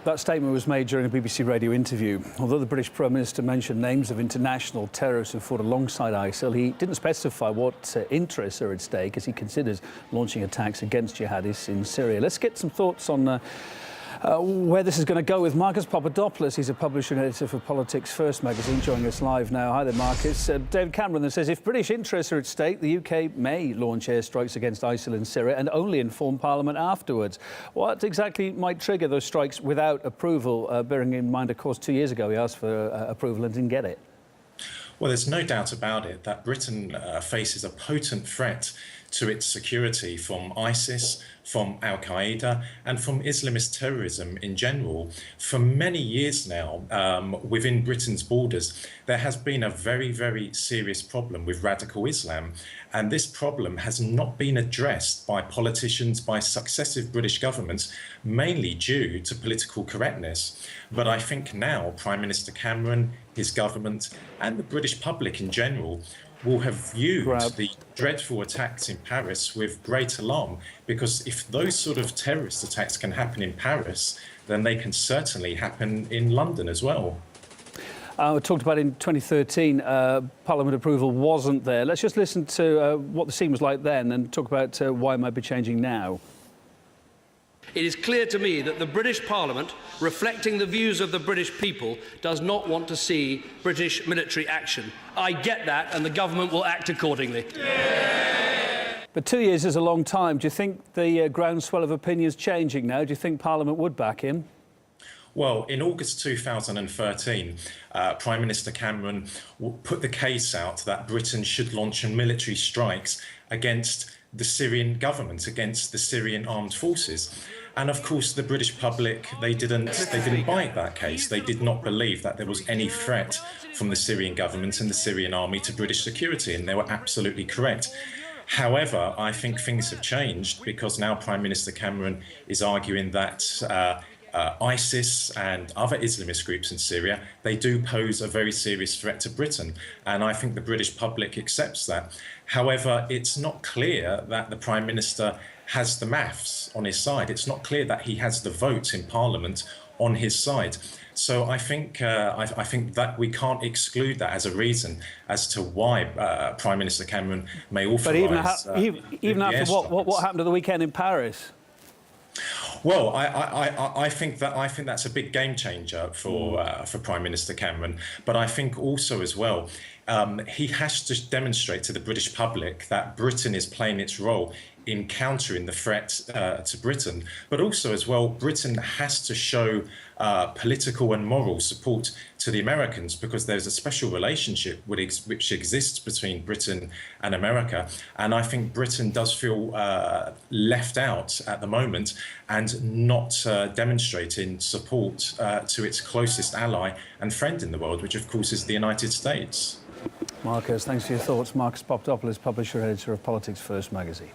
That statement was made during a BBC radio interview. Although the British Prime Minister mentioned names of international terrorists who fought alongside ISIL, he didn't specify what interests are at stake as he considers launching attacks against jihadists in Syria. Let's get some thoughts on where this is going to go with Marcus Papadopoulos. He's a publisher and editor for Politics First magazine, joining us live now. Hi there, Marcus. David Cameron then says if British interests are at stake, the UK may launch airstrikes against ISIL in Syria and only inform Parliament afterwards. What exactly might trigger those strikes without approval, bearing in mind, of course, 2 years ago he asked for approval and didn't get it? Well, there's no doubt about it that Britain faces a potent threat to its security from ISIS, from Al-Qaeda and from Islamist terrorism in general. For many years now, within Britain's borders, there has been a very, very serious problem with radical Islam. And this problem has not been addressed by politicians, by successive British governments, mainly due to political correctness. But I think now Prime Minister Cameron, his government and the British public in general will have viewed the dreadful attacks in Paris with great alarm, because if those sort of terrorist attacks can happen in Paris, then they can certainly happen in London as well. We talked about in 2013, Parliament approval wasn't there. Let's just listen to what the scene was like then and talk about why it might be changing now. It is clear to me that the British Parliament, reflecting the views of the British people, does not want to see British military action. I get that, and the government will act accordingly. But 2 years is a long time. Do you think the groundswell of opinion is changing now? Do you think Parliament would back him? Well, in August 2013, Prime Minister Cameron put the case out that Britain should launch military strikes against the Syrian government, against the Syrian armed forces. And of course, the British public, they didn't bite that case. They did not believe that there was any threat from the Syrian government and the Syrian army to British security, and they were absolutely correct. However, I think things have changed because now Prime Minister Cameron is arguing that ISIS and other Islamist groups in Syria, they do pose a very serious threat to Britain. And I think the British public accepts that. However, it's not clear that the Prime Minister has the maths on his side. It's not clear that he has the votes in Parliament on his side. So I think that we can't exclude that as a reason as to why Prime Minister Cameron may authorise. But even after what happened at the weekend in Paris? Well, I think that's a big game changer for Prime Minister Cameron. But I think also as well, he has to demonstrate to the British public that Britain is playing its role in countering the threat to Britain. But also as well, Britain has to show political and moral support to the Americans, because there's a special relationship which exists between Britain and America. And I think Britain does feel left out at the moment and not demonstrating support to its closest ally and friend in the world, which of course is the United States. Marcus, thanks for your thoughts. Marcus Papadopoulos, publisher and editor of Politics First magazine.